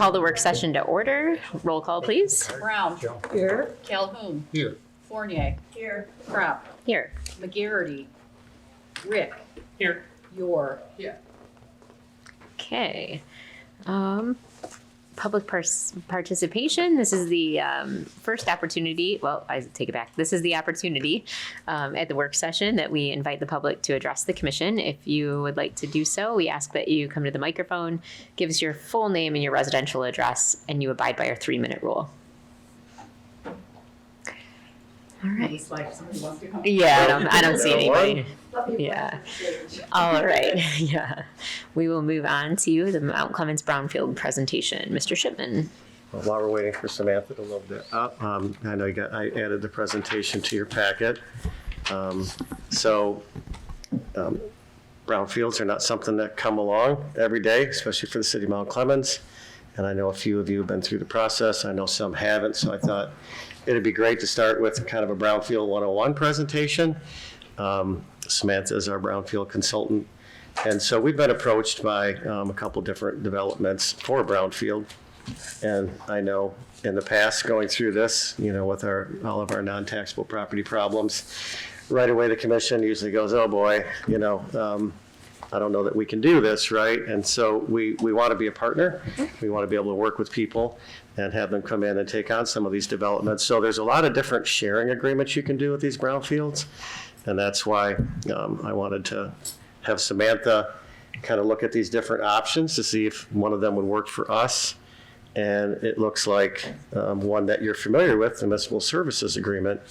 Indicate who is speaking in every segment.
Speaker 1: call the work session to order. Roll call, please.
Speaker 2: Brown.
Speaker 3: Here.
Speaker 2: Calhoun.
Speaker 4: Here.
Speaker 2: Fournier.
Speaker 3: Here.
Speaker 2: Crop.
Speaker 1: Here.
Speaker 2: McGarity. Rick.
Speaker 4: Here.
Speaker 2: Yor.
Speaker 4: Yeah.
Speaker 1: Okay. Public participation. This is the first opportunity. Well, I take it back. This is the opportunity at the work session that we invite the public to address the commission. If you would like to do so, we ask that you come to the microphone, give us your full name and your residential address, and you abide by our 3-minute rule. All right.
Speaker 2: Looks like somebody wants to come.
Speaker 1: Yeah, I don't see anybody.
Speaker 3: Let me
Speaker 1: Yeah.
Speaker 3: put the stage.
Speaker 1: All right. Yeah. We will move on to the Mount Clemens Brownfield presentation. Mr. Shipman.
Speaker 5: Well, while we're waiting for Samantha to load that up, I know I added the presentation to your packet. Brownfields are not something that come along every day, especially for the city of Mount Clemens. And I know a few of you have been through the process. I know some haven't, so I thought it'd be great to start with kind of a Brownfield 101 presentation. Samantha is our Brownfield consultant. And so we've been approached by a couple different developments for Brownfield. And I know in the past, going through this, with all of our non-taxable property problems, right away the commission usually goes, oh boy, I don't know that we can do this, right? And so we want to be a partner. We want to be able to work with people and have them come in and take on some of these developments. So there's a lot of different sharing agreements you can do with these brownfields. And that's why I wanted to have Samantha kind of look at these different options to see if one of them would work for us. And it looks like one that you're familiar with, the municipal services agreement,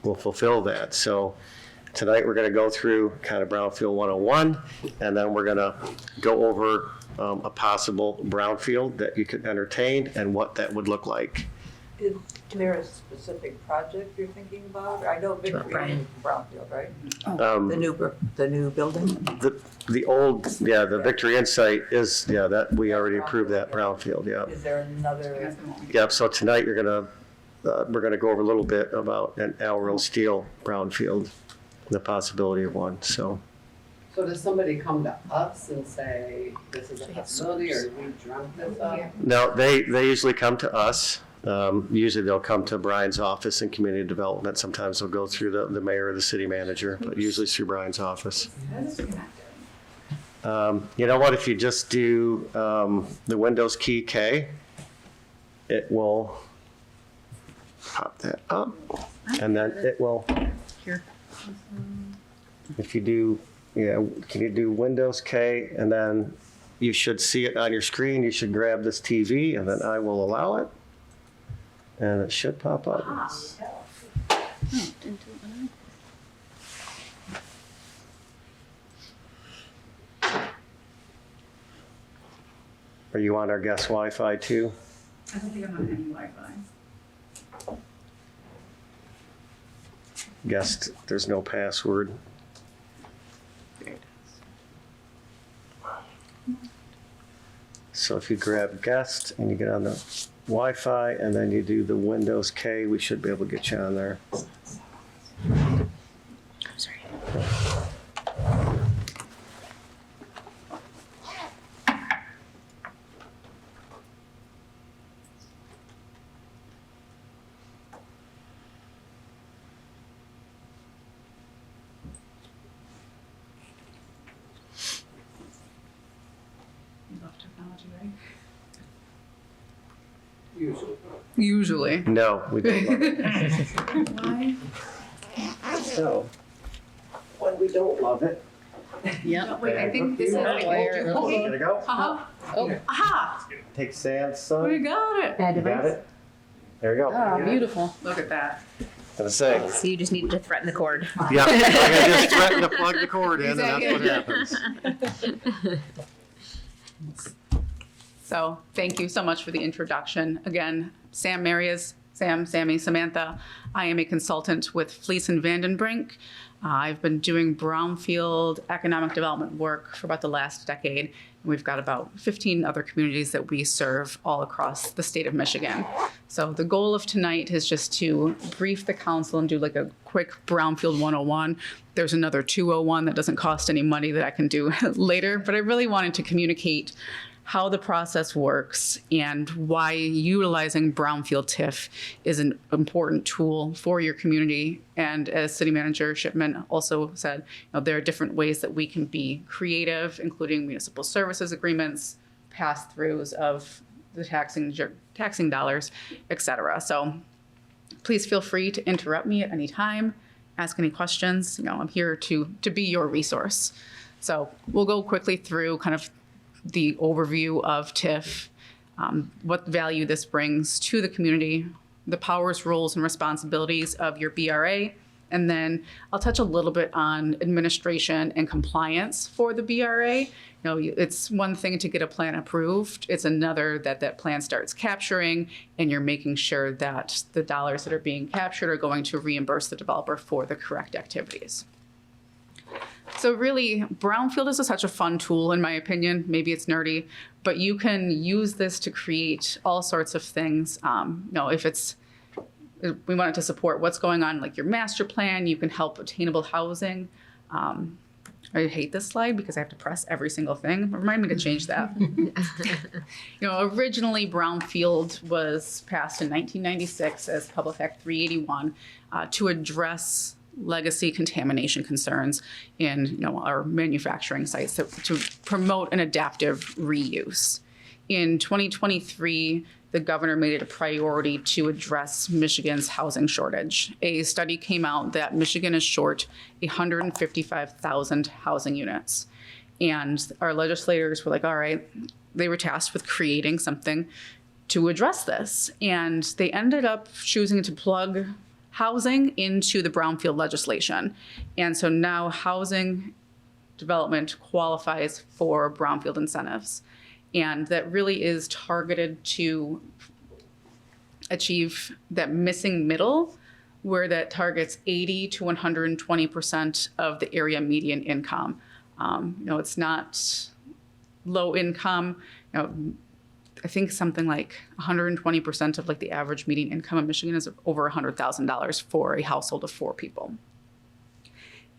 Speaker 5: will fulfill that. So tonight we're going to go through kind of Brownfield 101, and then we're going to go over a possible brownfield that you could entertain and what that would look like.
Speaker 3: Is there a specific project you're thinking about? I know Victory is Brownfield, right? The new building?
Speaker 5: The Victory Insight is, that we already approved that brownfield, yeah.
Speaker 3: Is there another?
Speaker 5: Yep, so tonight we're going to go over a little bit about an Alro Steel brownfield, the possibility of one, so.
Speaker 6: So does somebody come to us and say, this is a possibility, or we dreamt this up?
Speaker 5: No, they usually come to us. Usually they'll come to Brian's office in community development. Sometimes they'll go through the mayor or the city manager, but usually through Brian's office. You know what, if you just do the Windows key K, it will pop that up, and then it will,
Speaker 2: Here.
Speaker 5: if you do, can you do Windows K, and then you should see it on your screen. You should grab this TV, and then I will allow it, and it should pop up. Are you on our guest Wi-Fi too?
Speaker 2: I don't think I'm on any Wi-Fi.
Speaker 5: Guest, there's no password. So if you grab guest and you get on the Wi-Fi and then you do the Windows K, we should be able to get you on there.
Speaker 1: I'm sorry.
Speaker 2: You love technology, right?
Speaker 6: Usually.
Speaker 2: Usually.
Speaker 5: No, we don't love it.
Speaker 2: Why?
Speaker 5: So, when we don't love it,
Speaker 2: Yeah. Wait, I think this is
Speaker 5: here we go.
Speaker 2: Aha. Oh, aha!
Speaker 5: Take Sam's
Speaker 2: We
Speaker 5: son.
Speaker 2: got it.
Speaker 1: Bad
Speaker 5: You got
Speaker 1: device.
Speaker 5: it? There we go.
Speaker 2: Oh, beautiful. Look at that.
Speaker 5: Gonna say.
Speaker 1: So you just needed to threaten the cord.
Speaker 5: Yeah, I just threatened to plug the cord in, and that's what happens.
Speaker 7: So thank you so much for the introduction. Again, Sammy, Samantha. I am a consultant with Fleece and Vandenbrink. I've been doing brownfield economic development work for about the last decade. We've got about 15 other communities that we serve all across the state of Michigan. So the goal of tonight is just to brief the council and do like a quick Brownfield 101. There's another 201 that doesn't cost any money that I can do later, but I really wanted to communicate how the process works and why utilizing Brownfield TIF is an important tool for your community. And as City Manager Shipman also said, there are different ways that we can be creative, including municipal services agreements, pass-throughs of the taxing dollars, et cetera. So please feel free to interrupt me at any time, ask any questions. I'm here to be your resource. So we'll go quickly through kind of the overview of TIF, what value this brings to the community, the powers, roles, and responsibilities of your BRA, and then I'll touch a little bit on administration and compliance for the BRA. It's one thing to get a plan approved. It's another that plan starts capturing, and you're making sure that the dollars that are being captured are going to reimburse the developer for the correct activities. So really, Brownfield is such a fun tool, in my opinion. Maybe it's nerdy, but you can use this to create all sorts of things. If we want it to support what's going on, like your master plan, you can help attainable housing. I hate this slide because I have to press every single thing. Remind me to change that. Originally Brownfield was passed in 1996 as Public Act 381 to address legacy contamination concerns in our manufacturing sites to promote an adaptive reuse. In 2023, the governor made it a priority to address Michigan's housing shortage. A study came out that Michigan is short 155,000 housing units. And our legislators were like, all right, they were tasked with creating something to address this. And they ended up choosing to plug housing into the Brownfield legislation. And so now housing development qualifies for Brownfield incentives. And that really is targeted to achieve that missing middle, where that targets 80 to 120% of the area median income. It's not low income. I think something like 120% of the average median income in Michigan is over $100,000 for a household of 4 people.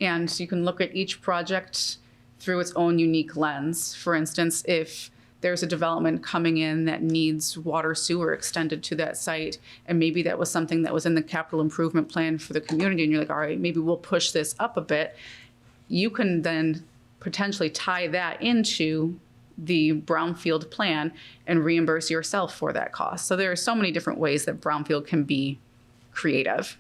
Speaker 7: And you can look at each project through its own unique lens. For instance, if there's a development coming in that needs water sewer extended to that site, and maybe that was something that was in the capital improvement plan for the community, and you're like, all right, maybe we'll push this up a bit, you can then potentially tie that into the Brownfield plan and reimburse yourself for that cost. So there are so many different ways that Brownfield can be creative.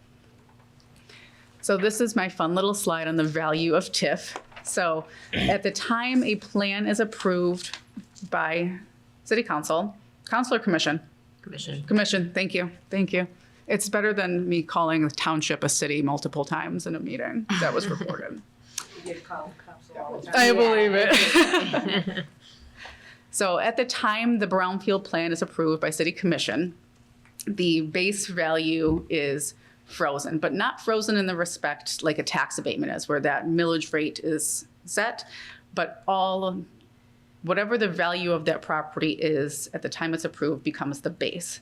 Speaker 7: So this is my fun little slide on the value of TIF. So at the time a plan is approved by City Council, Council or Commission? Commission, thank you. It's better than me calling the township a city multiple times in a meeting. That was recorded. I believe it. So at the time the Brownfield plan is approved by City Commission, the base value is frozen, but not frozen in the respect like a tax abatement is, where that millage rate is set, but whatever the value of that property is at the time it's approved becomes the base.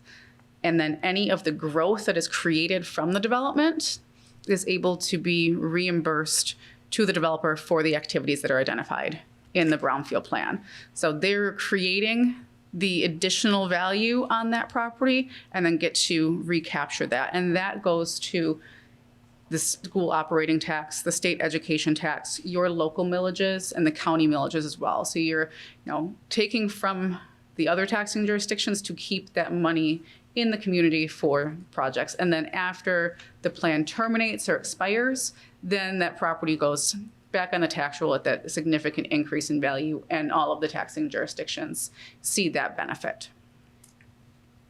Speaker 7: And then any of the growth that is created from the development is able to be reimbursed to the developer for the activities that are identified in the Brownfield plan. So they're creating the additional value on that property and then get to recapture that. And that goes to the school operating tax, the state education tax, your local millages, and the county millages as well. So you're taking from the other taxing jurisdictions to keep that money in the community for projects. And then after the plan terminates or expires, then that property goes back on the tax roll at that significant increase in value, and all of the taxing jurisdictions see that benefit.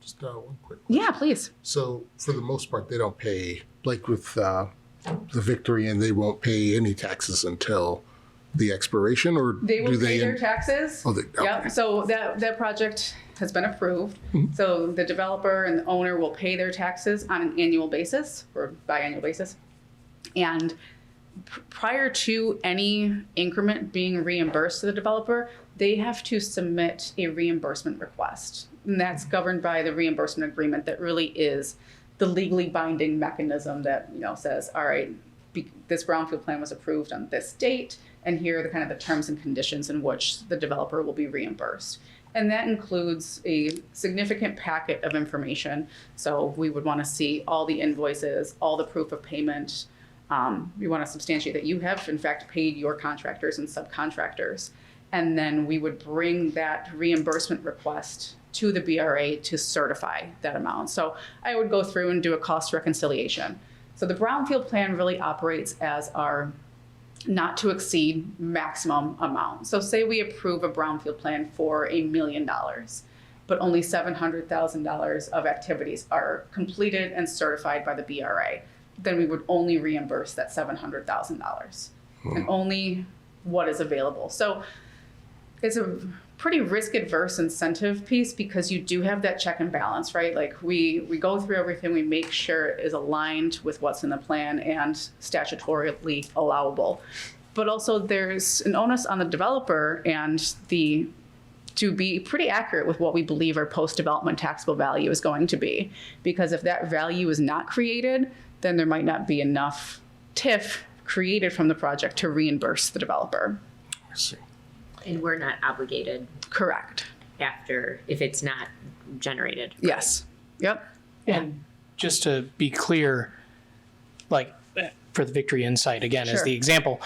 Speaker 4: Just one quick question.
Speaker 7: Yeah, please.
Speaker 4: So for the most part, they don't pay, like with the Victory Inn, they won't pay any taxes until the expiration, or
Speaker 7: They will
Speaker 4: do
Speaker 7: pay
Speaker 4: they?
Speaker 7: their taxes.
Speaker 4: Oh,
Speaker 7: Yep. So that project has been approved. So the developer and the owner will pay their taxes on an annual basis or biannual basis. And prior to any increment being reimbursed to the developer, they have to submit a reimbursement request. And that's governed by the reimbursement agreement that really is the legally binding mechanism that says, all right, this Brownfield plan was approved on this date, and here are the kind of the terms and conditions in which the developer will be reimbursed. And that includes a significant packet of information. So we would want to see all the invoices, all the proof of payment. We want to substantiate that you have, in fact, paid your contractors and subcontractors. And then we would bring that reimbursement request to the BRA to certify that amount. So I would go through and do a cost reconciliation. So the Brownfield plan really operates as our not to exceed maximum amount. So say we approve a Brownfield plan for $1 million, but only $700,000 of activities are completed and certified by the BRA. Then we would only reimburse that $700,000 and only what is available. So it's a pretty risk-adverse incentive piece because you do have that check and balance, right? Like we go through everything, we make sure it is aligned with what's in the plan and statutorily allowable. But also there's an onus on the developer and to be pretty accurate with what we believe our post-development taxable value is going to be. Because if that value is not created, then there might not be enough TIF created from the project to reimburse the developer.
Speaker 4: I see.
Speaker 1: And we're not obligated
Speaker 7: Correct.
Speaker 1: after if it's not generated.
Speaker 7: Yes. Yep.
Speaker 8: And just to be clear, like for the Victory Insight, again, as
Speaker 7: Sure.
Speaker 8: the example,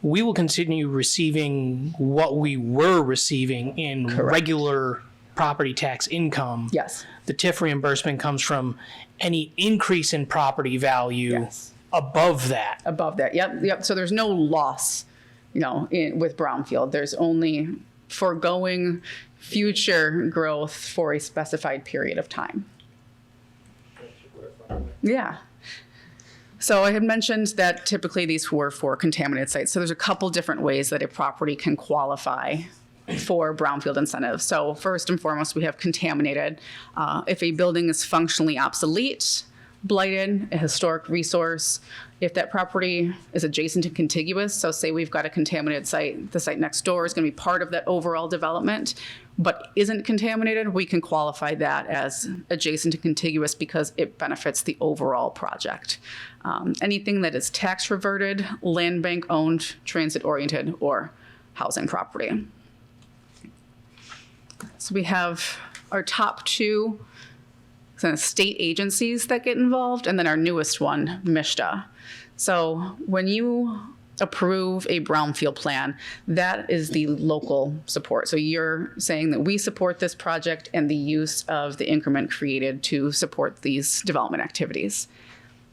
Speaker 8: we will continue receiving what we were receiving in regular property tax income.
Speaker 7: Yes.
Speaker 8: The TIF reimbursement comes from any increase in property value
Speaker 7: Yes.
Speaker 8: above that.
Speaker 7: Above that. Yep. So there's no loss, with Brownfield. There's only foregoing future growth for a specified period of time. Yeah. So I had mentioned that typically these were for contaminated sites. So there's a couple different ways that a property can qualify for Brownfield incentives. So first and foremost, we have contaminated. If a building is functionally obsolete, blighted, a historic resource, if that property is adjacent to contiguous, so say we've got a contaminated site, the site next door is going to be part of that overall development, but isn't contaminated, we can qualify that as adjacent to contiguous because it benefits the overall project. Anything that is tax reverted, land bank owned, transit oriented, or housing property. So we have our top two state agencies that get involved, and then our newest one, MISTA. So when you approve a Brownfield plan, that is the local support. So you're saying that we support this project and the use of the increment created to support these development activities.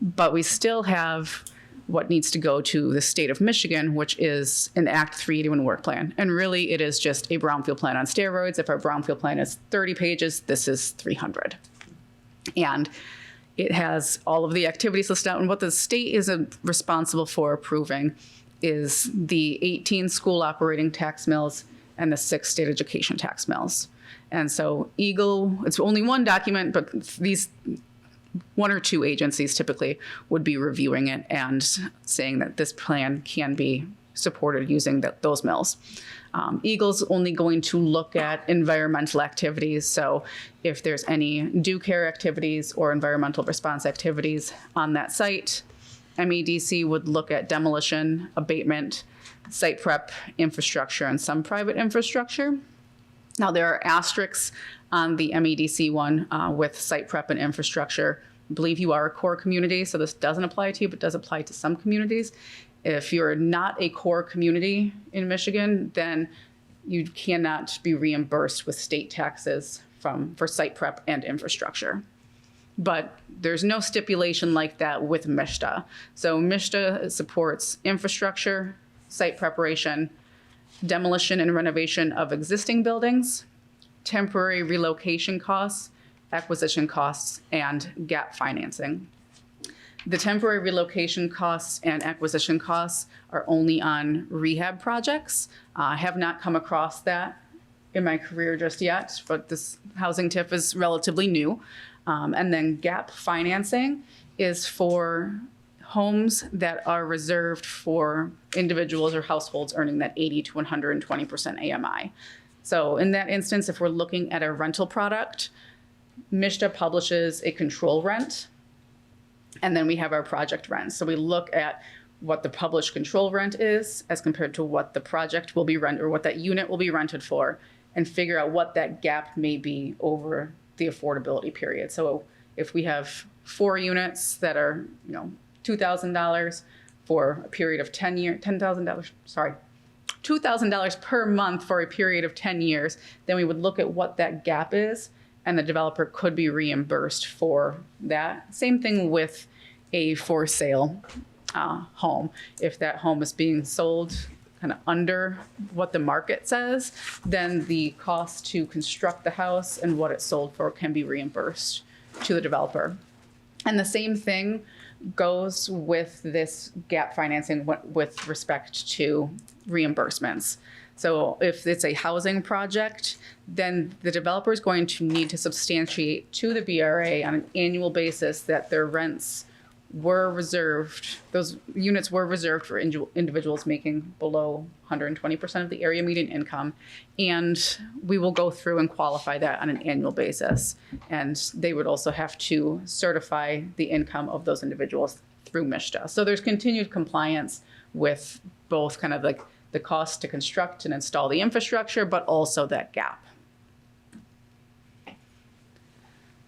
Speaker 7: But we still have what needs to go to the state of Michigan, which is an Act 381 work plan. And really it is just a Brownfield plan on steroids. If our Brownfield plan is 30 pages, this is 300. And it has all of the activities listed out. And what the state is responsible for approving is the 18 school operating tax mills and the 6 state education tax mills. And so EGLE, it's only one document, but these one or two agencies typically would be reviewing it and saying that this plan can be supported using those mills. EGLE's only going to look at environmental activities. So if there's any due care activities or environmental response activities on that site, MEDC would look at demolition, abatement, site prep, infrastructure, and some private infrastructure. Now there are asterisks on the MEDC one with site prep and infrastructure. I believe you are a core community, so this doesn't apply to you, but does apply to some communities. If you're not a core community in Michigan, then you cannot be reimbursed with state taxes for site prep and infrastructure. But there's no stipulation like that with MISTA. So MISTA supports infrastructure, site preparation, demolition and renovation of existing buildings, temporary relocation costs, acquisition costs, and gap financing. The temporary relocation costs and acquisition costs are only on rehab projects. I have not come across that in my career just yet, but this housing TIF is relatively new. And then gap financing is for homes that are reserved for individuals or households earning that 80 to 120% AMI. So in that instance, if we're looking at a rental product, MISTA publishes a control rent, and then we have our project rent. So we look at what the published control rent is as compared to what the project will be rented or what that unit will be rented for. and figure out what that gap may be over the affordability period. So if we have 4 units that are, $2,000 for a period of 10 years, $2,000 per month for a period of 10 years, then we would look at what that gap is, and the developer could be reimbursed for that. Same thing with a for sale home. If that home is being sold kind of under what the market says, then the cost to construct the house and what it sold for can be reimbursed to the developer. And the same thing goes with this gap financing with respect to reimbursements. So if it's a housing project, then the developer is going to need to substantiate to the BRA on an annual basis that their rents were reserved, those units were reserved for individuals making below 120% of the area median income. And we will go through and qualify that on an annual basis. And they would also have to certify the income of those individuals through MISHDA. So there's continued compliance with both kind of like the cost to construct and install the infrastructure, but also that gap.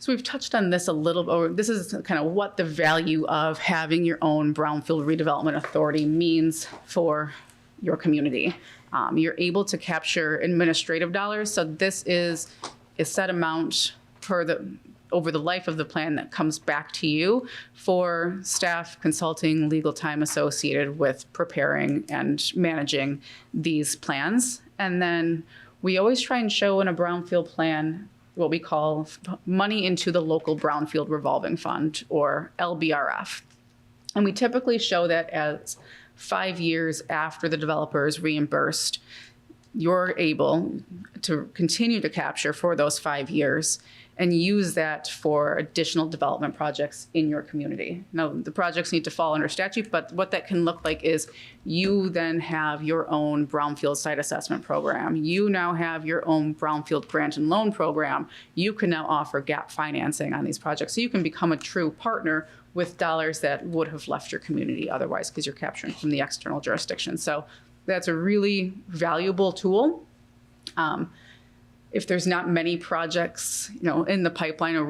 Speaker 7: So we've touched on this a little, or this is kind of what the value of having your own Brownfield Redevelopment Authority means for your community. You're able to capture administrative dollars. So this is a set amount over the life of the plan that comes back to you for staff, consulting, legal time associated with preparing and managing these plans. And then we always try and show in a Brownfield plan what we call money into the local Brownfield revolving fund, or LBRF. And we typically show that as 5 years after the developer is reimbursed, you're able to continue to capture for those 5 years and use that for additional development projects in your community. Now, the projects need to fall under statute, but what that can look like is you then have your own Brownfield site assessment program. You now have your own Brownfield grant and loan program. You can now offer gap financing on these projects. So you can become a true partner with dollars that would have left your community otherwise, because you're capturing from the external jurisdiction. So that's a really valuable tool. If there's not many projects, in the pipeline, or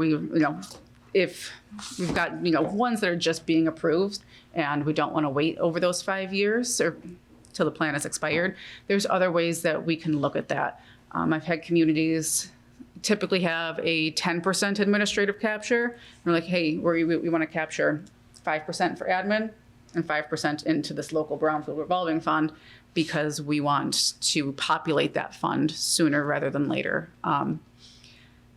Speaker 7: if we've got, ones that are just being approved and we don't want to wait over those 5 years or till the plan is expired, there's other ways that we can look at that. I've had communities typically have a 10% administrative capture. And we're like, hey, we want to capture 5% for admin and 5% into this local Brownfield revolving fund, because we want to populate that fund sooner rather than later. I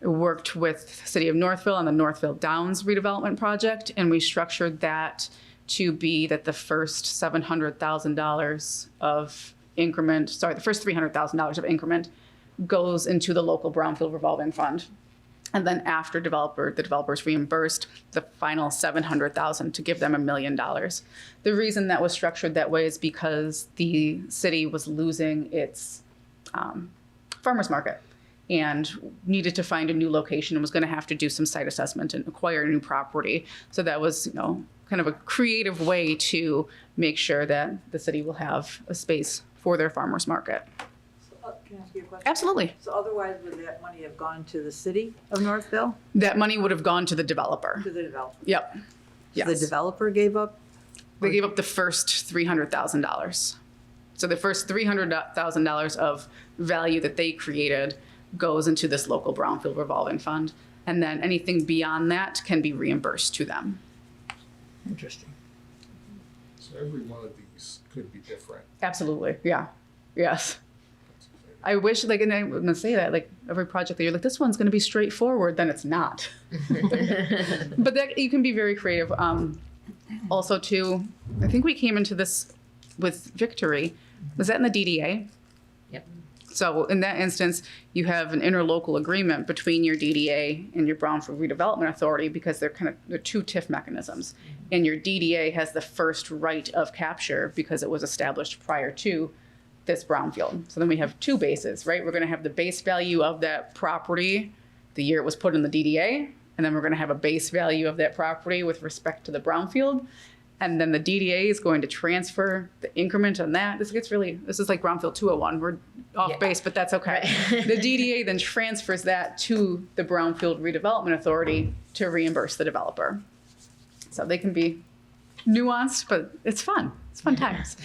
Speaker 7: worked with the City of Northville on the Northville Downs redevelopment project, and we structured that to be that the first $700,000 of increment, the first $300,000 of increment goes into the local Brownfield revolving fund. And then after the developer's reimbursed the final $700,000 to give them $1 million. The reason that was structured that way is because the city was losing its farmers market and needed to find a new location and was going to have to do some site assessment and acquire a new property. So that was, kind of a creative way to make sure that the city will have a space for their farmers market.
Speaker 3: Can I ask you a question?
Speaker 7: Absolutely.
Speaker 3: So otherwise, would that money have gone to the city of Northville?
Speaker 7: That money would have gone to the developer.
Speaker 3: To the developer?
Speaker 7: Yep.
Speaker 3: So
Speaker 7: Yes.
Speaker 3: the developer gave up?
Speaker 7: They gave up the first $300,000. So the first $300,000 of value that they created goes into this local Brownfield revolving fund. And then anything beyond that can be reimbursed to them.
Speaker 3: Interesting.
Speaker 4: So every one of these could be different.
Speaker 7: Absolutely. Yeah. Yes. I wish, and I'm going to say that, every project that you're like, this one's going to be straightforward, then it's not. But that you can be very creative. Also, too, I think we came into this with Victory. Was that in the DDA?
Speaker 1: Yep.
Speaker 7: So in that instance, you have an interlocal agreement between your DDA and your Brownfield Redevelopment Authority, because they're two TIF mechanisms. And your DDA has the first right of capture because it was established prior to this Brownfield. So then we have two bases, right? We're going to have the base value of that property the year it was put in the DDA, and then we're going to have a base value of that property with respect to the Brownfield. And then the DDA is going to transfer the increment on that. This is like Brownfield 201. We're off base, but that's okay. The DDA then transfers that to the Brownfield Redevelopment Authority to reimburse the developer. So they can be nuanced, but it's fun. It's fun times.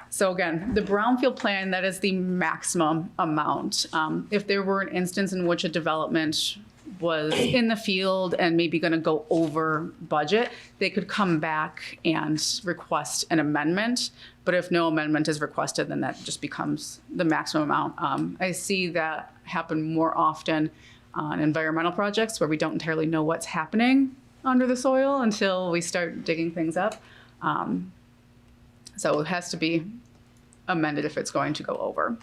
Speaker 7: So again, the Brownfield plan, that is the maximum amount. If there were an instance in which a development was in the field and maybe going to go over budget, they could come back and request an amendment. But if no amendment is requested, then that just becomes the maximum amount. I see that happen more often on environmental projects where we don't entirely know what's happening under the soil until we start digging things up. So it has to be amended if it's going to go over.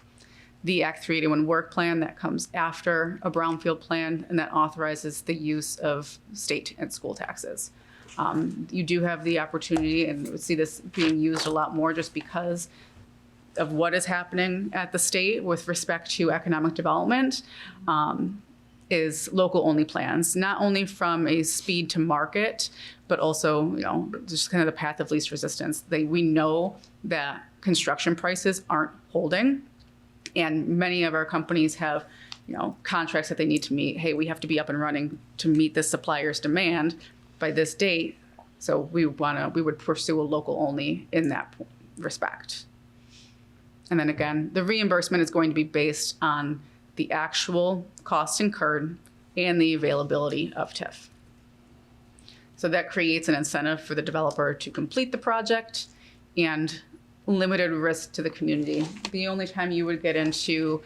Speaker 7: The Act 381 work plan that comes after a Brownfield plan, and that authorizes the use of state and school taxes. You do have the opportunity, and we see this being used a lot more just because of what is happening at the state with respect to economic development, is local only plans, not only from a speed to market, but also, just kind of the path of least resistance. We know that construction prices aren't holding. And many of our companies have, contracts that they need to meet. Hey, we have to be up and running to meet the supplier's demand by this date. So we would pursue a local only in that respect. And then again, the reimbursement is going to be based on the actual cost incurred and the availability of TIF. So that creates an incentive for the developer to complete the project and limited risk to the community. The only time you would get into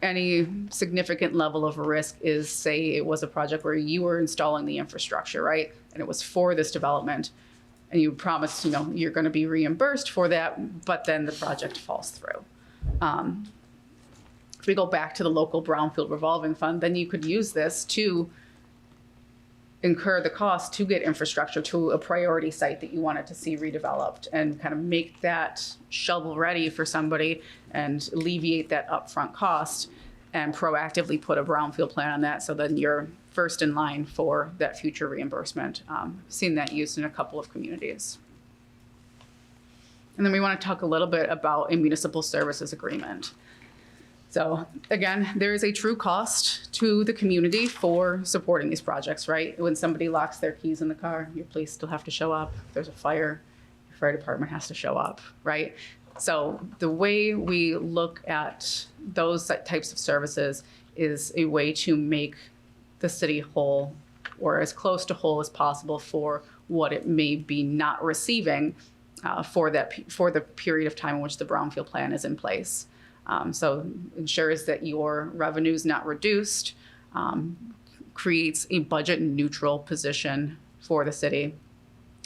Speaker 7: any significant level of risk is, say, it was a project where you were installing the infrastructure, right? And it was for this development, and you promised, you're going to be reimbursed for that, but then the project falls through. If we go back to the local Brownfield revolving fund, then you could use this to incur the cost to get infrastructure to a priority site that you wanted to see redeveloped and kind of make that shovel ready for somebody and alleviate that upfront cost and proactively put a Brownfield plan on that, so then you're first in line for that future reimbursement. Seen that used in a couple of communities. And then we want to talk a little bit about a municipal services agreement. So again, there is a true cost to the community for supporting these projects, right? When somebody locks their keys in the car, your police still have to show up. If there's a fire, your fire department has to show up, right? So the way we look at those types of services is a way to make the city whole, or as close to whole as possible for what it may be not receiving for the period of time in which the Brownfield plan is in place. So ensures that your revenue is not reduced, creates a budget neutral position for the city,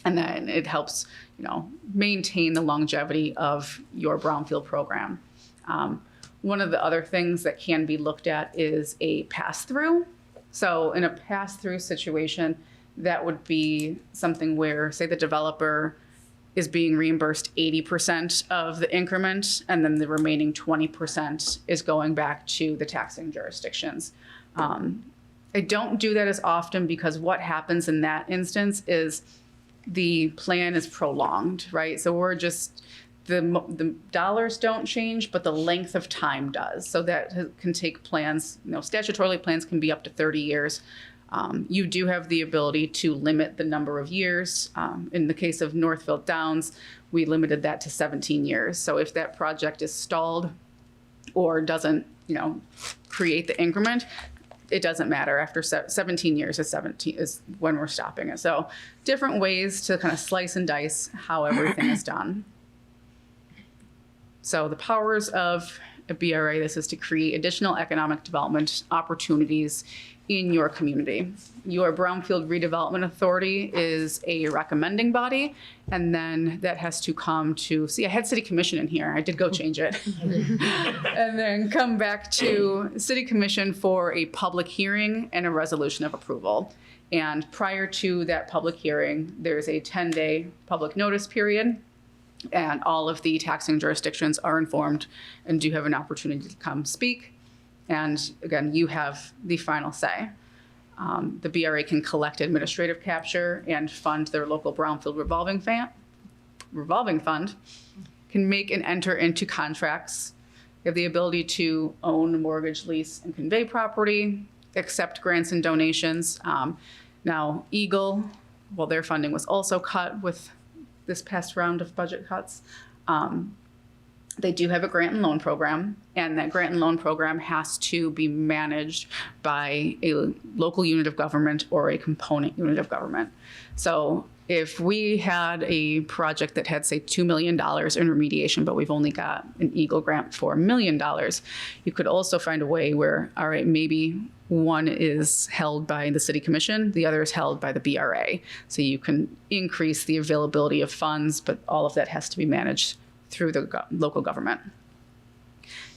Speaker 7: and then it helps, maintain the longevity of your Brownfield program. One of the other things that can be looked at is a pass-through. So in a pass-through situation, that would be something where, say, the developer is being reimbursed 80% of the increment, and then the remaining 20% is going back to the taxing jurisdictions. I don't do that as often because what happens in that instance is the plan is prolonged, right? So we're just, the dollars don't change, but the length of time does. So that can take plans, statutorily plans can be up to 30 years. You do have the ability to limit the number of years. In the case of Northfield Downs, we limited that to 17 years. So if that project is stalled or doesn't, create the increment, it doesn't matter. After 17 years is when we're stopping it. So different ways to kind of slice and dice how everything is done. So the powers of a BRA, this is to create additional economic development opportunities in your community. Your Brownfield Redevelopment Authority is a recommending body, and then that has to come to, see, I had City Commission in here, I did go change it. And then come back to City Commission for a public hearing and a resolution of approval. And prior to that public hearing, there's a 10-day public notice period, and all of the taxing jurisdictions are informed and do have an opportunity to come speak. And again, you have the final say. The BRA can collect administrative capture and fund their local Brownfield revolving fund, can make and enter into contracts. They have the ability to own, mortgage, lease, and convey property, accept grants and donations. Now, Eagle, well, their funding was also cut with this past round of budget cuts. They do have a grant and loan program, and that grant and loan program has to be managed by a local unit of government or a component unit of government. So if we had a project that had, say, $2 million in remediation, but we've only got an Eagle grant for $1 million, you could also find a way where, all right, maybe one is held by the city commission, the other is held by the BRA. So you can increase the availability of funds, but all of that has to be managed through the local government.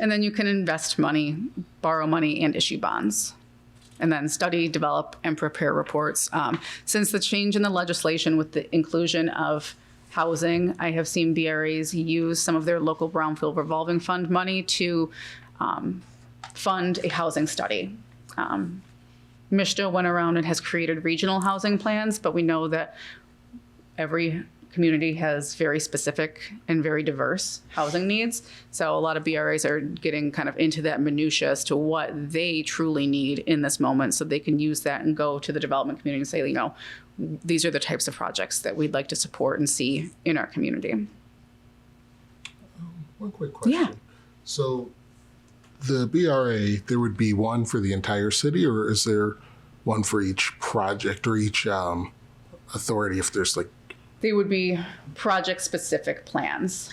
Speaker 7: And then you can invest money, borrow money, and issue bonds. And then study, develop, and prepare reports. Since the change in the legislation with the inclusion of housing, I have seen BRAs use some of their local Brownfield revolving fund money to fund a housing study. MISHDA went around and has created regional housing plans, but we know that every community has very specific and very diverse housing needs. So a lot of BRAs are getting kind of into that minutia as to what they truly need in this moment, so they can use that and go to the development community and say, you know, these are the types of projects that we'd like to support and see in our community.
Speaker 4: One quick question.
Speaker 7: Yeah.
Speaker 4: So the BRA, there would be one for the entire city, or is there one for each project or each authority if there's like...
Speaker 7: They would be project-specific plans.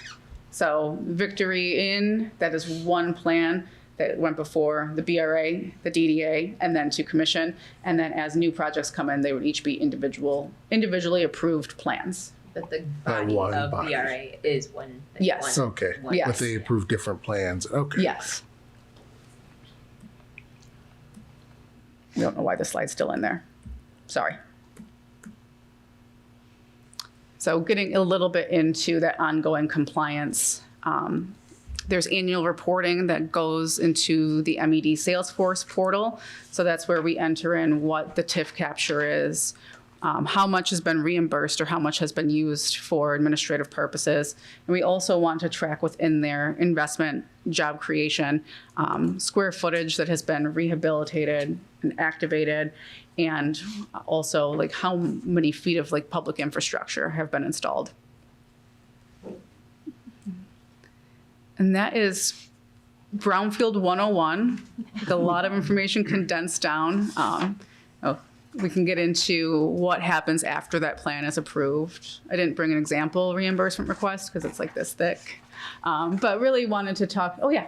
Speaker 7: So Victory Inn, that is one plan that went before the BRA, the DDA, and then to commission. And then as new projects come in, they would each be individually approved plans.
Speaker 1: But the
Speaker 4: By
Speaker 1: body
Speaker 4: one
Speaker 1: of
Speaker 4: body.
Speaker 1: BRA is one.
Speaker 7: Yes.
Speaker 4: Okay.
Speaker 1: One.
Speaker 7: Yes.
Speaker 4: But they approve different plans. Okay.
Speaker 7: Yes. I don't know why the slide's still in there. Sorry. So getting a little bit into that ongoing compliance, there's annual reporting that goes into the MED Salesforce portal. So that's where we enter in what the TIF capture is, how much has been reimbursed or how much has been used for administrative purposes. And we also want to track within their investment, job creation, square footage that has been rehabilitated and activated, and also like how many feet of like public infrastructure have been installed. And that is Brownfield 101, with a lot of information condensed down. We can get into what happens after that plan is approved. I didn't bring an example reimbursement request because it's like this thick, but really wanted to talk, oh yeah.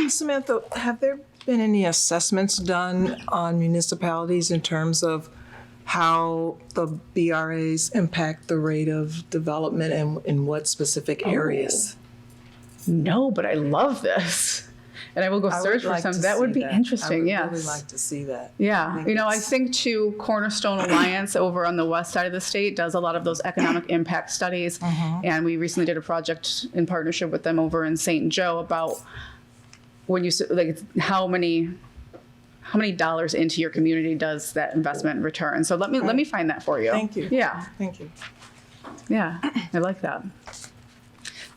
Speaker 9: Samantha, have there been any assessments done on municipalities in terms of how the BRAs impact the rate of development and in what specific areas?
Speaker 7: No, but I love this. And I will go search for some. That would be interesting, yes.
Speaker 9: I would really like to see that.
Speaker 7: Yeah, you know, I think too, Cornerstone Alliance over on the west side of the state does a lot of those economic impact studies. And we recently did a project in partnership with them over in St. Joe about when you, like, how many dollars into your community does that investment return? So let me find that for you.
Speaker 9: Thank you.
Speaker 7: Yeah.
Speaker 9: Thank you.
Speaker 7: Yeah, I like that.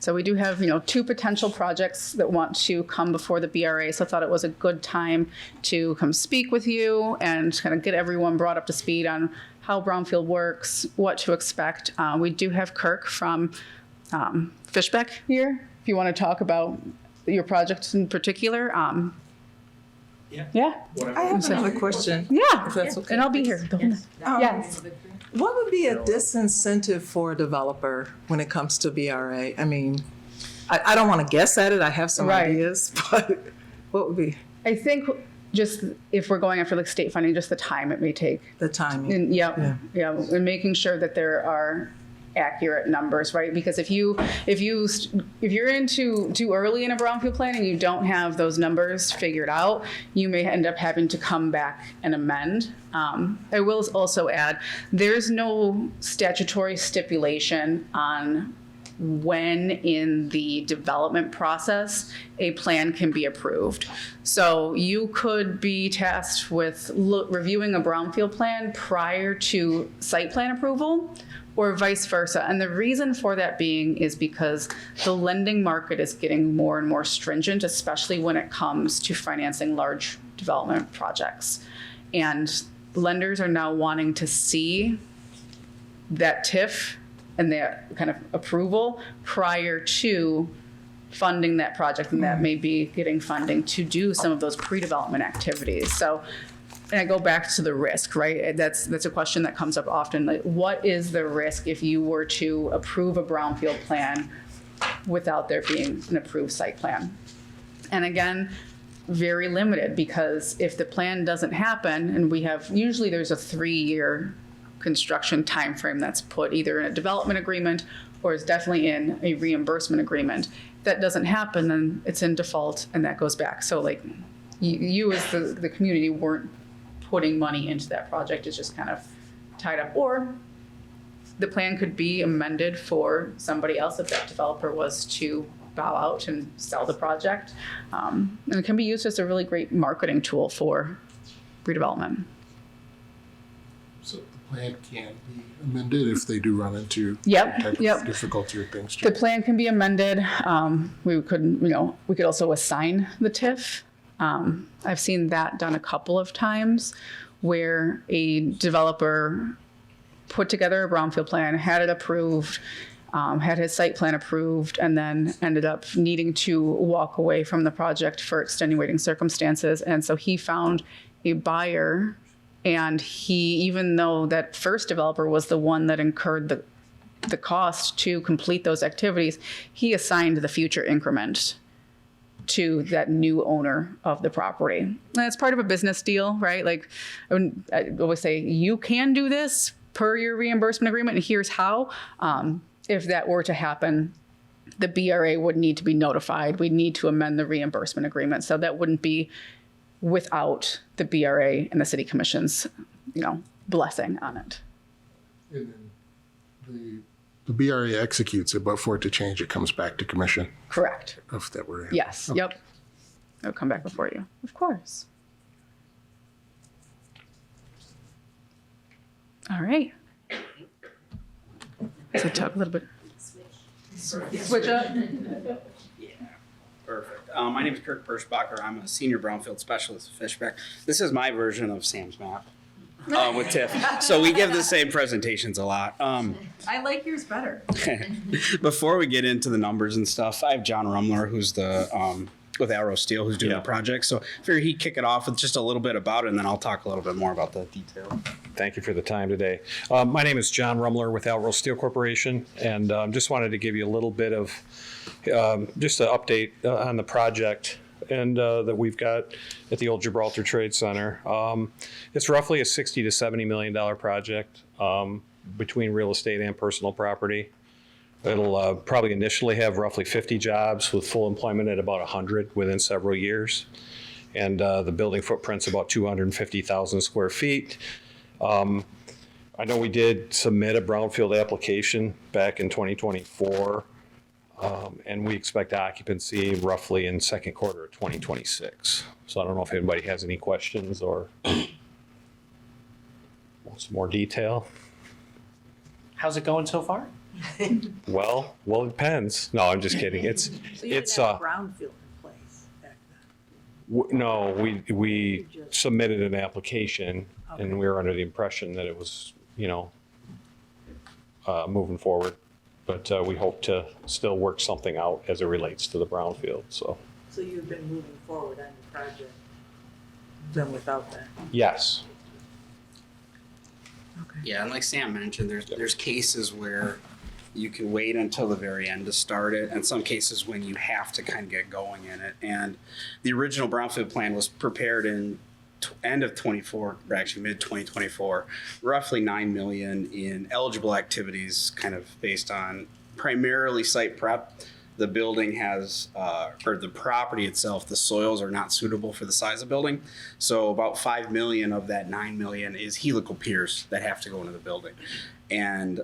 Speaker 7: So we do have, you know, 2 potential projects that want to come before the BRA. So I thought it was a good time to come speak with you and kind of get everyone brought up to speed on how Brownfield works, what to expect. We do have Kirk from Fishbeck here, if you want to talk about your project in particular. Yeah.
Speaker 9: I have another question.
Speaker 7: Yeah.
Speaker 9: If that's okay.
Speaker 7: And I'll be here. Yes.
Speaker 9: What would be a disincentive for a developer when it comes to BRA? I mean, I don't want to guess at it. I have some
Speaker 7: Right.
Speaker 9: ideas, but what would be
Speaker 7: I think just if we're going after like state funding, just the time it may take.
Speaker 9: the timing?
Speaker 7: And
Speaker 9: Yeah.
Speaker 7: and making sure that there are accurate numbers, right? Because if you're in too early in a brownfield plan and you don't have those numbers figured out, you may end up having to come back and amend. I will also add, there's no statutory stipulation on when in the development process a plan can be approved. So you could be tasked with reviewing a brownfield plan prior to site plan approval, or vice versa. And the reason for that being is because the lending market is getting more and more stringent, especially when it comes to financing large development projects. And lenders are now wanting to see that TIF and that kind of approval prior to funding that project, and that may be getting funding to do some of those pre-development activities. So, and I go back to the risk, right? That's a question that comes up often. Like, what is the risk if you were to approve a brownfield plan without there being an approved site plan? And again, very limited, because if the plan doesn't happen, and usually there's a 3-year construction timeframe that's put either in a development agreement or is definitely in a reimbursement agreement. If that doesn't happen, then it's in default, and that goes back. So like you as the community weren't putting money into that project, it's just kind of tied up. Or the plan could be amended for somebody else if that developer was to bow out and sell the project. And it can be used as a really great marketing tool for redevelopment.
Speaker 4: So the plan can be amended if they do run into
Speaker 7: Yep,
Speaker 4: type
Speaker 7: yep.
Speaker 4: of difficulty or things.
Speaker 7: The plan can be amended. We could also assign the TIF. I've seen that done a couple of times where a developer put together a brownfield plan, had it approved, had his site plan approved, and then ended up needing to walk away from the project for extenuating circumstances. And so he found a buyer, and even though that first developer was the one that incurred the cost to complete those activities, he assigned the future increment to that new owner of the property. And it's part of a business deal, right? Like I always say, you can do this per your reimbursement agreement, and here's how. If that were to happen, the BRA would need to be notified. We'd need to amend the reimbursement agreement. So that wouldn't be without the BRA and the city commission's, blessing on it.
Speaker 4: And then the BRA executes it, but for it to change, it comes back to commission.
Speaker 7: Correct.
Speaker 4: If that were
Speaker 7: Yes.
Speaker 4: Okay.
Speaker 7: Yep. It'll come back before you. Of course. All right. So talk a little bit. Switch up.
Speaker 10: Perfect. My name is Kirk Perschbacher. I'm a senior brownfield specialist at Fishback. This is my version of Sam's map with TIF. So we give the same presentations a lot.
Speaker 2: I like yours better.
Speaker 10: Before we get into the numbers and stuff, I have John Rumler, who's the with Arrow Steel, who's doing the project. So I figured he'd kick it off with just a little bit about it, and then I'll talk a little bit more about the detail.
Speaker 11: Thank you for the time today. My name is John Rumler with Arrow Steel Corporation, and just wanted to give you a little bit of just an update on the project and that we've got at the old Gibraltar Trade Center. It's roughly a $60 to $70 million project between real estate and personal property. It'll probably initially have roughly 50 jobs with full employment at about 100 within several years. And the building footprint's about 250,000 square feet. I know we did submit a brownfield application back in 2024, and we expect occupancy roughly in second quarter of 2026. So I don't know if anybody has any questions or wants more detail.
Speaker 8: How's it going so far?
Speaker 11: Well, it depends. No, I'm just kidding. It's
Speaker 3: brownfield in place back then.
Speaker 11: no, we submitted an application and we were under the impression that it was, moving forward. But we hope to still work something out as it relates to the brownfield. So
Speaker 3: you've been moving forward on the project, then without that.
Speaker 11: yes.
Speaker 3: Okay.
Speaker 10: Yeah, and like Sam mentioned, there's cases where you can wait until the very end to start it, and some cases when you have to kind of get going in it. And the original brownfield plan was prepared in end of 24, or actually mid 2024, roughly $9 million in eligible activities, kind of based on primarily site prep. The building has, or the property itself, the soils are not suitable for the size of building. So about $5 million of that $9 million is helical piers that have to go into the building. And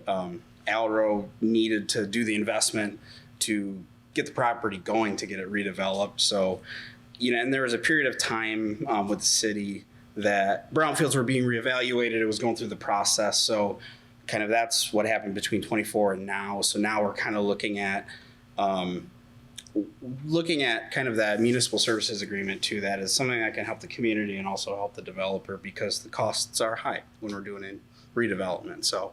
Speaker 10: Alro needed to do the investment to get the property going to get it redeveloped. So, and there was a period of time with the city that brownfields were being reevaluated. It was going through the process. So kind of that's what happened between 24 and now. So now we're kind of looking at kind of that municipal services agreement too. That is something that can help the community and also help the developer because the costs are high when we're doing a redevelopment. So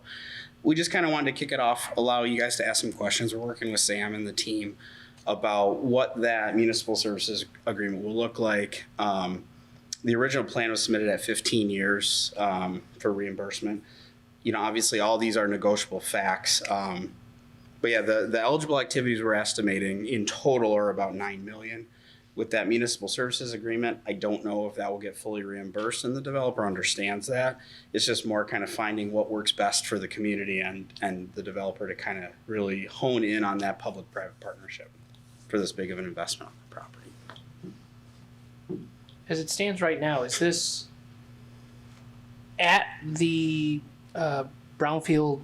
Speaker 10: we just kind of wanted to kick it off, allow you guys to ask some questions. We're working with Sam and the team about what that municipal services agreement will look like. The original plan was submitted at 15 years for reimbursement. Obviously all these are negotiable facts. But yeah, the eligible activities we're estimating in total are about 9 million. With that municipal services agreement, I don't know if that will get fully reimbursed, and the developer understands that. It's just more kind of finding what works best for the community and the developer to kind of really hone in on that public-private partnership for this big of an investment on the property.
Speaker 8: As it stands right now, is this at the Brownfield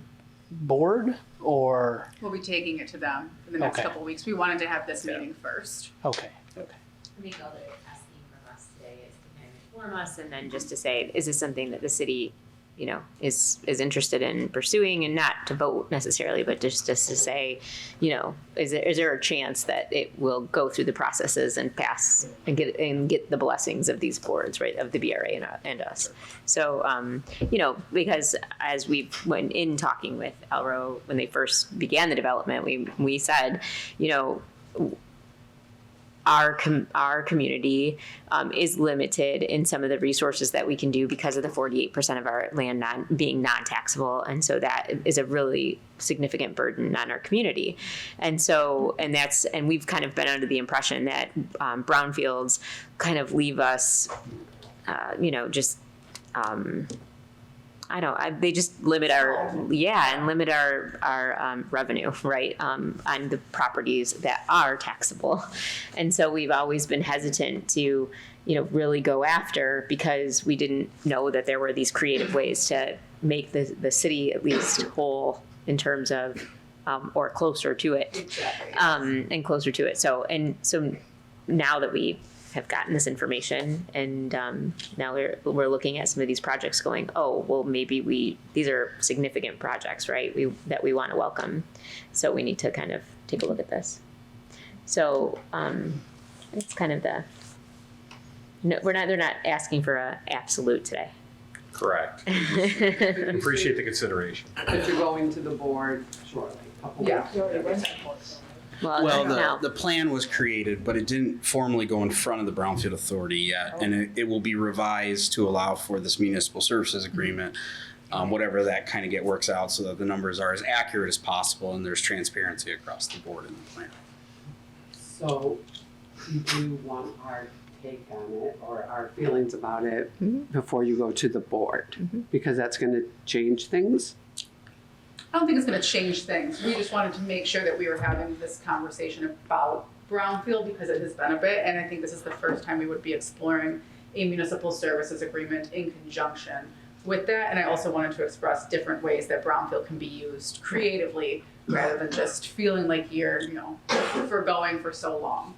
Speaker 8: board or?
Speaker 7: We'll be taking it to them in the next
Speaker 8: Okay.
Speaker 7: couple of weeks. We wanted to have this meeting first.
Speaker 8: Okay.
Speaker 1: I think all they're asking from us today is to kind of inform us and then just to say, is this something that the city, is interested in pursuing, and not to vote necessarily, but just to say, is there a chance that it will go through the processes and pass and get the blessings of these boards, right, of the BRA and us. So, because as we went in talking with Elro when they first began the development, we said, our community is limited in some of the resources that we can do because of the 48% of our land being non-taxable, and so that is a really significant burden on our community. And so, and we've kind of been under the impression that brownfields kind of leave us, they just limit our revenue, right, on the properties that are taxable. And so we've always been hesitant to, really go after, because we didn't know that there were these creative ways to make the city at least whole in terms of, or closer to it, and closer to it. So now that we have gotten this information, and now we're looking at some of these projects going, oh, well, maybe these are significant projects, right, that we want to welcome. So we need to kind of take a look at this. So it's kind of they're not asking for an absolute today.
Speaker 11: Correct. Appreciate the consideration.
Speaker 6: But you're going to the board shortly, couple weeks.
Speaker 10: Well, the plan was created, but it didn't formally go in front of the Brownfield Authority yet, and it will be revised to allow for this municipal services agreement, whatever that kind of works out, so that the numbers are as accurate as possible and there's transparency across the board in the plan.
Speaker 6: So, do you want our take on it or our feelings about it before you go to the board? Because that's going to change things.
Speaker 7: I don't think it's going to change things. We just wanted to make sure that we were having this conversation about Brownfield because it has been a bit, and I think this is the first time we would be exploring a municipal services agreement in conjunction with that. And I also wanted to express different ways that Brownfield can be used creatively rather than just feeling like you're, forgoing for so long.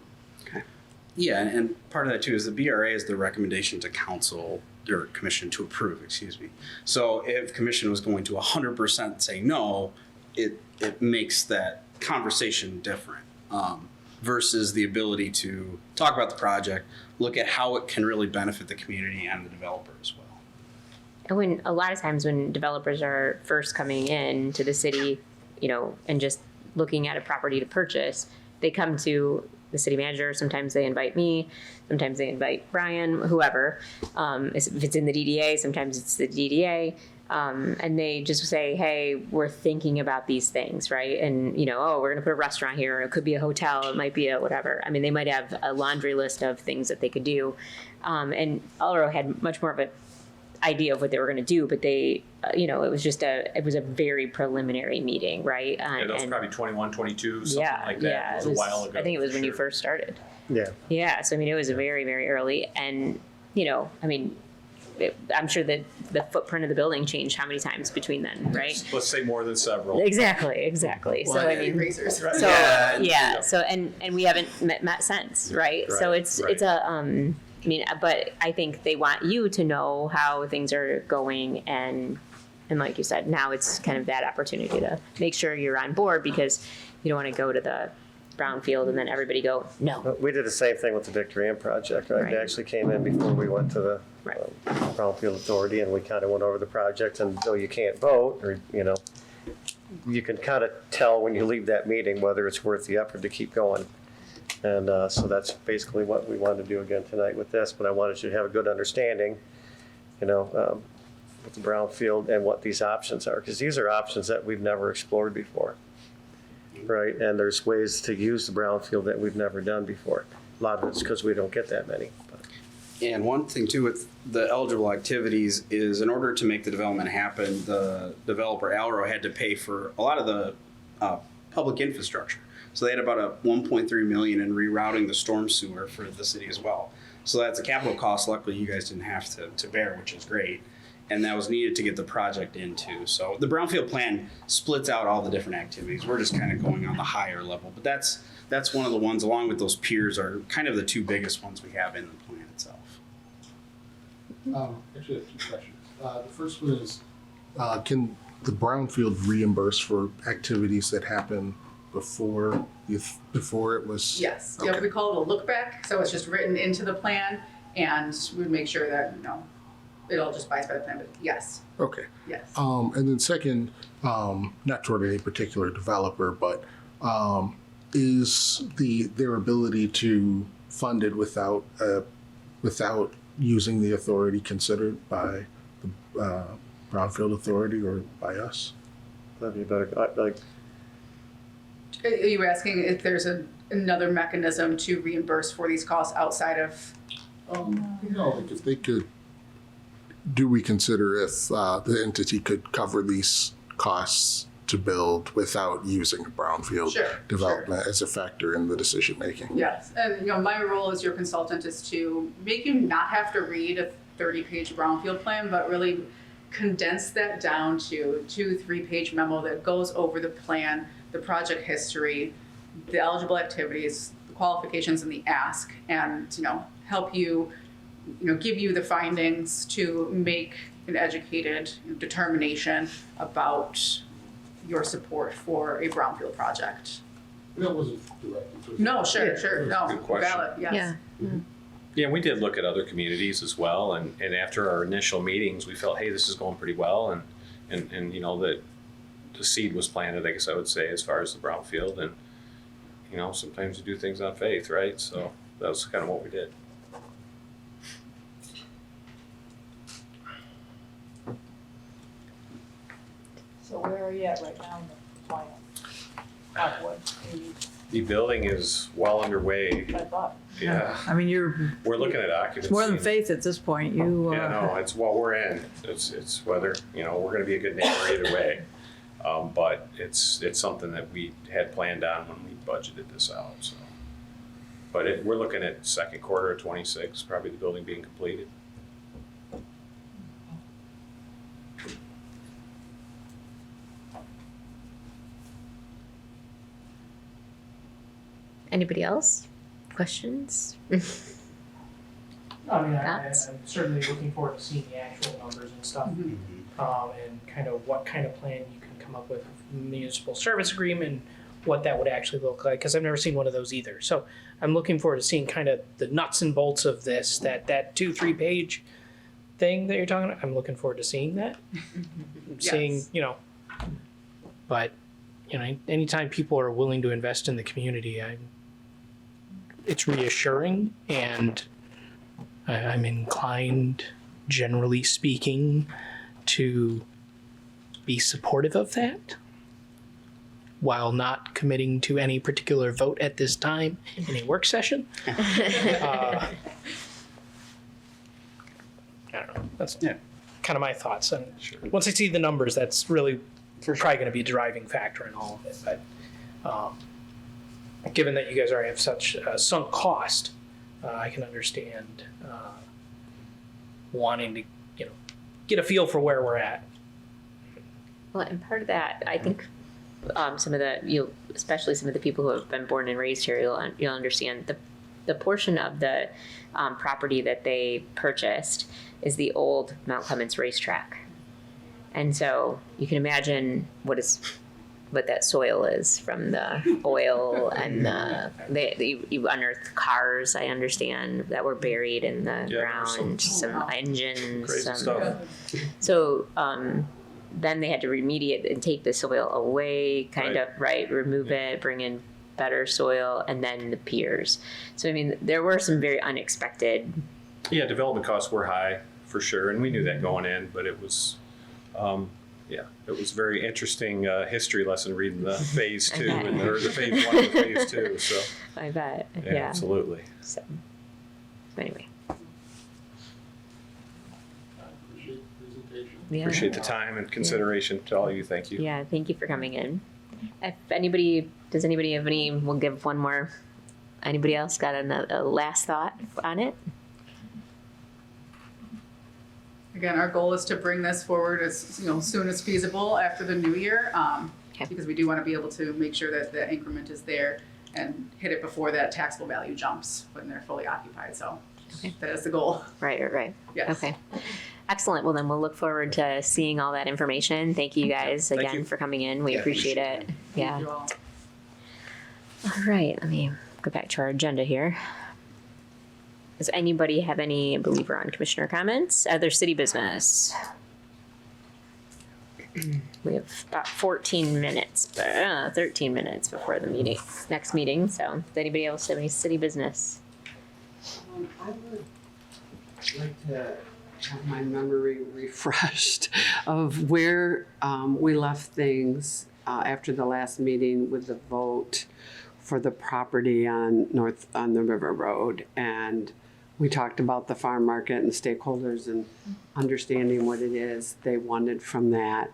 Speaker 10: Yeah, and part of that too is the BRA is the recommendation to council or commission to approve, excuse me. So if commission was going to 100% say no, it makes that conversation different versus the ability to talk about the project, look at how it can really benefit the community and the developer as well.
Speaker 1: And a lot of times when developers are first coming in to the city, and just looking at a property to purchase, they come to the city manager. Sometimes they invite me, sometimes they invite Brian, whoever. If it's in the DDA, sometimes it's the DDA. And they just say, hey, we're thinking about these things, right? And, we're going to put a restaurant here. It could be a hotel. It might be a whatever. I mean, they might have a laundry list of things that they could do. And Elro had much more of an idea of what they were going to do, but they, it was a very preliminary meeting, right?
Speaker 11: That was probably 21, 22, something like that.
Speaker 1: Yeah,
Speaker 11: it was a while ago.
Speaker 1: I think it was when you first started.
Speaker 5: Yeah.
Speaker 1: Yeah, so it was very, very early, and I'm sure that the footprint of the building changed how many times between then, right?
Speaker 11: Let's say more than several.
Speaker 1: Exactly. So I mean,
Speaker 7: Razors.
Speaker 1: so
Speaker 10: Yeah.
Speaker 1: so and we haven't met since, right? So
Speaker 11: Right,
Speaker 1: it's
Speaker 11: right.
Speaker 1: I mean, but I think they want you to know how things are going, and like you said, now it's kind of that opportunity to make sure you're on board, because you don't want to go to the Brownfield and then everybody go, no.
Speaker 5: We did the same thing with the Victory Inn project, right? They
Speaker 1: Right.
Speaker 5: actually came in before we went to the
Speaker 1: Right.
Speaker 5: Brownfield Authority, and we kind of went over the project, and though you can't vote, or, you know, you can kind of tell when you leave that meeting whether it's worth the effort to keep going. And so that's basically what we wanted to do again tonight with this, but I wanted you to have a good understanding, you know, with the Brownfield and what these options are, because these are options that we've never explored before, right? And there's ways to use the Brownfield that we've never done before. A lot of it's because we don't get that many. But.
Speaker 10: And one thing too with the eligible activities is, in order to make the development happen, the developer Alro had to pay for a lot of the public infrastructure. So they had about a 1.3 million in rerouting the storm sewer for the city as well. So that's a capital cost. Luckily, you guys didn't have to bear, which is great. And that was needed to get the project into. So the Brownfield plan splits out all the different activities. We're just kind of going on the higher level. But that's one of the ones, along with those piers, are kind of the two biggest ones we have in the plan itself.
Speaker 4: Actually, I have two questions. The first one is, can the Brownfield reimburse for activities that happen before it was?
Speaker 7: Yes.
Speaker 4: Okay.
Speaker 7: Yeah, we call it a look back. So it's just written into the plan, and we'd make sure that, you know, it all just abides by the plan. But yes,
Speaker 4: Okay.
Speaker 7: yes.
Speaker 4: And then second, not toward any particular developer, but is their ability to fund it without using the authority considered by the Brownfield Authority or by us?
Speaker 5: That'd be better. Like,
Speaker 7: Are you asking if there's another mechanism to reimburse for these costs outside of?
Speaker 4: No, like if they could, do we consider if the entity could cover these costs to build without using a Brownfield
Speaker 7: Sure,
Speaker 4: development as a factor in the decision making?
Speaker 7: Yes, and you know, my role as your consultant is to make you not have to read a 30-page Brownfield plan, but really condense that down to a 2-3-page memo that goes over the plan, the project history, the eligible activities, the qualifications, and the ask, and you know, help you, you know, give you the findings to make an educated determination about your support for a Brownfield project.
Speaker 4: That wasn't directed.
Speaker 7: No, sure, no,
Speaker 11: Good question.
Speaker 7: valid, yes.
Speaker 1: Yeah.
Speaker 11: Yeah, we did look at other communities as well, and after our initial meetings, we felt, hey, this is going pretty well, and you know, that the seed was planted, I guess I would say, as far as the Brownfield, and you know, sometimes you do things on faith, right? So that was kind of what we did.
Speaker 3: So where are you at right now in the plan? About what,
Speaker 11: The building is well underway.
Speaker 3: I thought.
Speaker 11: Yeah,
Speaker 12: I mean,
Speaker 11: we're looking at occupancy.
Speaker 12: it's more than faith at this point.
Speaker 11: Yeah, no, it's what we're in. It's whether, you know, we're going to be a good neighbor either way. But it's something that we had planned on when we budgeted this out. So, but we're looking at second quarter of 26, probably the building being completed.
Speaker 1: Anybody else? Questions?
Speaker 8: I mean,
Speaker 1: Thoughts?
Speaker 8: I'm certainly looking forward to seeing the actual numbers and stuff, and kind of what kind of plan you can come up with, municipal service agreement, what that would actually look like, because I've never seen one of those either. So I'm looking forward to seeing kind of the nuts and bolts of this, that 2-3 page thing that you're talking about. I'm looking forward to seeing that, seeing,
Speaker 7: Yes.
Speaker 8: you know, but, you know, anytime people are willing to invest in the community, it's reassuring, and I'm inclined, generally speaking, to be supportive of that, while not committing to any particular vote at this time in a work session. I don't know. That's kind of my thoughts. And once I see the numbers, that's really probably going to be a driving factor in all of it. But given that you guys already have such sunk cost, I can understand wanting to get a feel for where we're at.
Speaker 1: Well, and part of that, I think, some of especially some of the people who have been born and raised here, you'll understand the portion of the property that they purchased is the old Mount Clemens racetrack, and so you can imagine what that soil is from the oil and you unearthed cars, I understand, that were buried in the ground, some engines,
Speaker 11: Crazy stuff.
Speaker 1: So then they had to remediate and take the soil away, remove it, bring in better soil, and then the piers. So, I mean, there were some very unexpected.
Speaker 11: Yeah, development costs were high for sure, and we knew that going in, but it was, it was very interesting history lesson reading the phase 2 or the phase 1 and phase 2. So
Speaker 1: I bet.
Speaker 11: yeah,
Speaker 1: Yeah.
Speaker 11: absolutely.
Speaker 1: So anyway. Yeah.
Speaker 11: Appreciate the time and consideration to all of you. Thank you.
Speaker 1: Yeah, thank you for coming in. If anybody have any, we'll give one more. Anybody else got a last thought on it?
Speaker 7: Again, our goal is to bring this forward as soon as feasible after the new year, because we do want to be able to make sure that the increment is there and hit it before that taxable value jumps when they're fully occupied. So that is the goal.
Speaker 1: Right.
Speaker 7: Yes.
Speaker 1: Okay. Excellent. Well, then we'll look forward to seeing all that information. Thank you guys again for coming in. We appreciate it. Yeah.
Speaker 7: Thank you all.
Speaker 1: All right. Let me go back to our agenda here. Does anybody have any, I believe we're on commissioner comments? Other city business? We have about 14 minutes, 13 minutes before the next meeting. So does anybody else have any city business?
Speaker 6: I would like to have my memory refreshed of where we left things after the last meeting with the vote for the property on the River Road. And we talked about the farm market and stakeholders and understanding what it is they wanted from that.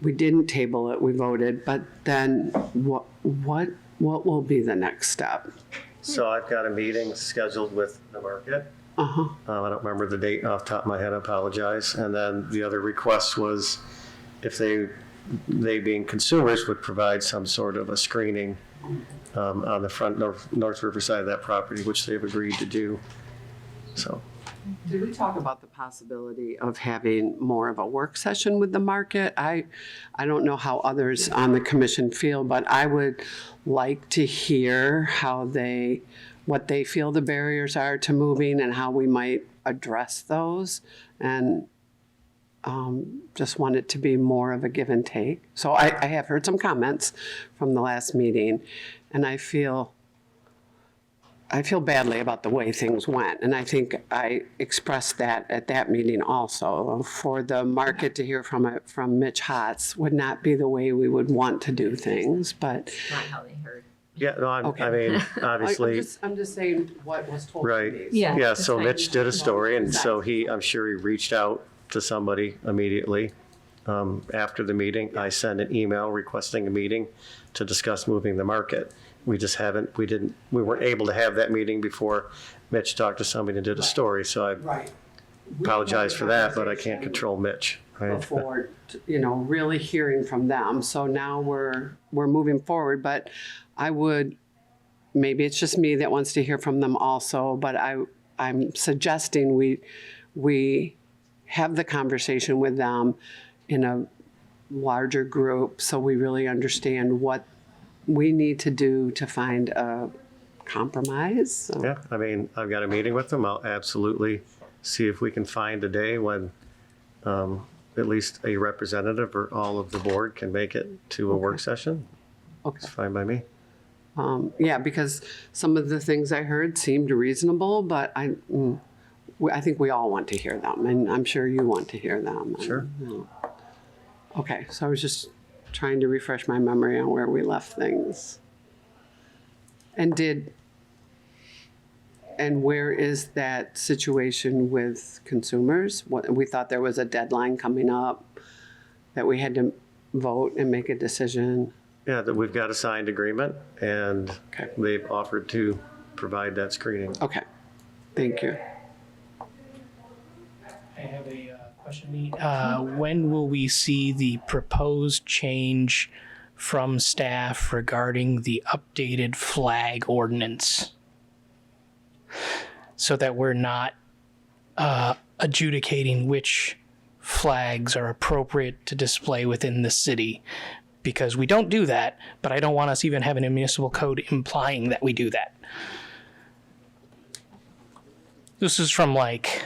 Speaker 6: We didn't table it, we voted, but then what will be the next step?
Speaker 5: So I've got a meeting scheduled with the market. I don't remember the date off the top of my head, I apologize. And then the other request was if they being consumers would provide some sort of a screening on the front North River side of that property, which they've agreed to do. So.
Speaker 6: Did we talk about the possibility of having more of a work session with the market? I don't know how others on the commission feel, but I would like to hear what they feel the barriers are to moving and how we might address those. And just want it to be more of a give and take. So I have heard some comments from the last meeting, and I feel badly about the way things went. And I think I expressed that at that meeting also. For the market to hear from Mitch Hotz would not be the way we would want to do things, but.
Speaker 1: Not how they heard.
Speaker 5: Yeah, no, I mean, obviously.
Speaker 6: I'm just saying what was told to me.
Speaker 5: Right.
Speaker 1: Yeah.
Speaker 5: Yeah, so Mitch did a story, and so
Speaker 6: Exactly.
Speaker 5: I'm sure he reached out to somebody immediately. After the meeting, I sent an email requesting a meeting to discuss moving the market. We just we weren't able to have that meeting before Mitch talked to somebody and did a story, so I
Speaker 6: Right.
Speaker 5: apologize for that, but I can't control Mitch. Right?
Speaker 6: Before, really hearing from them. So now we're moving forward, but I would, maybe it's just me that wants to hear from them also, but I'm suggesting we have the conversation with them in a larger group so we really understand what we need to do to find a compromise. So.
Speaker 5: Yeah, I mean, I've got a meeting with them. I'll absolutely see if we can find a day when at least a representative or all of the board can make it to a work session.
Speaker 6: Okay.
Speaker 5: It's fine by me.
Speaker 6: Yeah, because some of the things I heard seemed reasonable, but I think we all want to hear them, and I'm sure you want to hear them.
Speaker 5: Sure.
Speaker 6: Okay, so I was just trying to refresh my memory on where we left things. And where is that situation with consumers? We thought there was a deadline coming up, that we had to vote and make a decision.
Speaker 5: Yeah, that we've got a signed agreement, and
Speaker 6: Okay.
Speaker 5: they've offered to provide that screening.
Speaker 6: Okay, thank you.
Speaker 8: I have a Question, when will we see the proposed change from staff regarding the updated flag ordinance? So that we're not adjudicating which flags are appropriate to display within the city. Because we don't do that, but I don't want us even having a municipal code implying that we do that. This is from like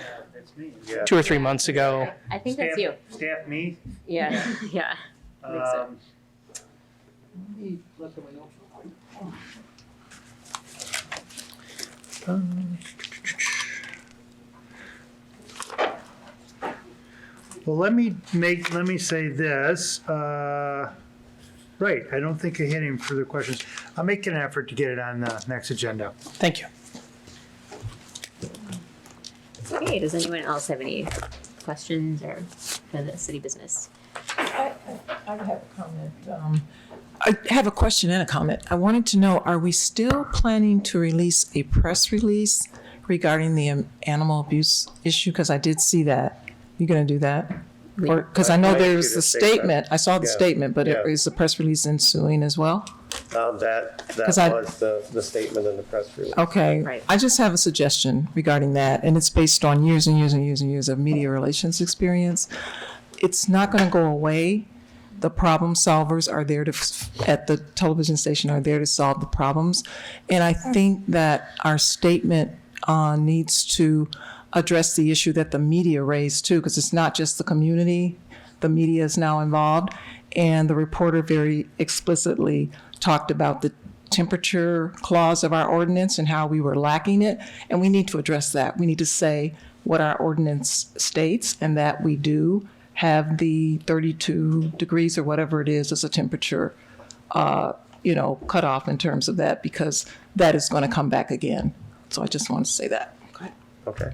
Speaker 8: 2 or 3 months ago.
Speaker 1: I think that's you.
Speaker 12: Staff me.
Speaker 1: Yeah, yeah. I think so.
Speaker 12: Well, let me say this. Right, I don't think I had any further questions. I'll make an effort to get it on the next agenda.
Speaker 8: Thank you.
Speaker 1: Okay, does anyone else have any questions or for the city business?
Speaker 9: I have a comment. I have a question and a comment. I wanted to know, are we still planning to release a press release regarding the animal abuse issue? Because I did see that. You going to do that? Or because I know there's a statement. I saw the statement, but is the press release ensuing as well?
Speaker 5: That was the statement in the press release.
Speaker 9: Okay.
Speaker 1: Right.
Speaker 9: I just have a suggestion regarding that, and it's based on years and years and years and years of media relations experience. It's not going to go away. The problem solvers are there at the television station are there to solve the problems. And I think that our statement needs to address the issue that the media raised too, because it's not just the community. The media is now involved. And the reporter very explicitly talked about the temperature clause of our ordinance and how we were lacking it. And we need to address that. We need to say what our ordinance states and that we do have the 32 degrees or whatever it is as a temperature, cut off in terms of that, because that is going to come back again. So I just want to say that.
Speaker 5: Okay.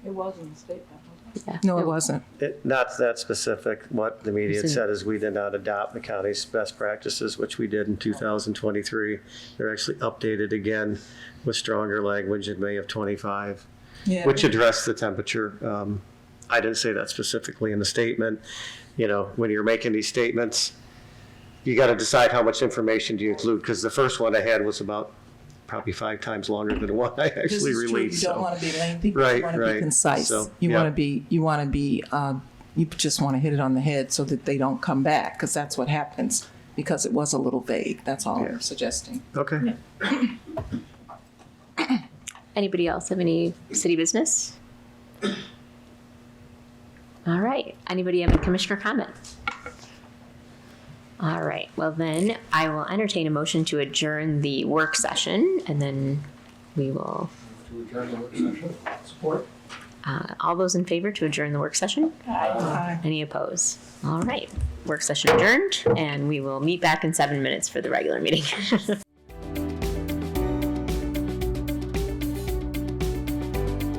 Speaker 3: It wasn't a statement, was it?
Speaker 1: Yeah.
Speaker 9: No, it wasn't.
Speaker 5: Not that specific. What the media had said is we did not adopt the county's best practices, which we did in 2023. They're actually updated again with stronger language in May of 25, which addressed the temperature. I didn't say that specifically in the statement. You know, when you're making these statements, you got to decide how much information do you include, because the first one I had was about probably 5 times longer than the one I actually released.
Speaker 9: You don't want to be lengthy.
Speaker 5: Right,
Speaker 9: you want to be concise.
Speaker 5: So,
Speaker 9: you want to be. You just want to hit it on the head so that they don't come back, because that's what happens. Because it was a little vague. That's all I'm suggesting.
Speaker 5: Okay.
Speaker 1: Anybody else have any city business? All right. Anybody have a commissioner comment? All right. Well, then I will entertain a motion to adjourn the work session, and then we will.
Speaker 4: To adjourn the work session. Support.
Speaker 1: All those in favor to adjourn the work session?
Speaker 9: Aye.
Speaker 1: Any opposed? All right. Work session adjourned, and we will meet back in 7 minutes for the regular meeting.